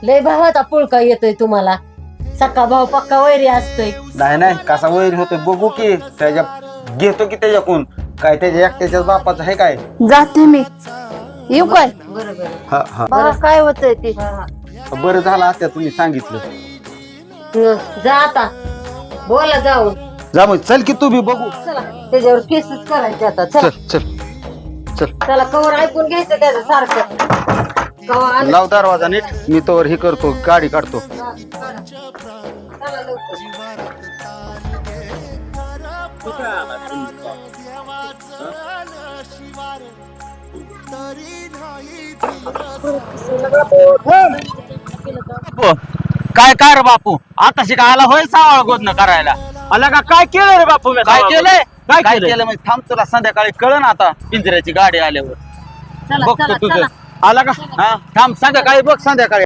लय भावाचा पुळका येतोय तुम्हाला. सक्का भाऊ पक्का वैरी असतोय. नाही कसा वैर होतोय बघू की त्याच्या घेतो की त्याच्याकडून काय त्याच्या एकट्याच्याच बापाचं आहे काय. जाते मी. येऊ काय? बरोबर हा हा बघा काय होतंय ते. बरं झालं आता तुम्ही सांगितलं. जा आता बोला जाऊन. जा मग चल की तू बी बघू. चला त्याच्यावर केसच करायचे आता. चला चल चल चल चला कवर ऐकून घ्यायचं त्याचं सारखं. कवा आलं. लाव दरवाजा नीट मी तोवर हे करतो गाडी काढतो. चला लवकर. काय काय रे बापू आता शिका आला होय सावळ गोदन करायला. आला का काय केलं रे बापू? काय केलंय? काय केलं म्हणजे थांब तुला संध्याकाळी कळण आता पिंजऱ्याची गाडी आल्यावर चला बघतो चला तुझं. चला. आला का हा थांब संध्याकाळी बघ संध्याकाळी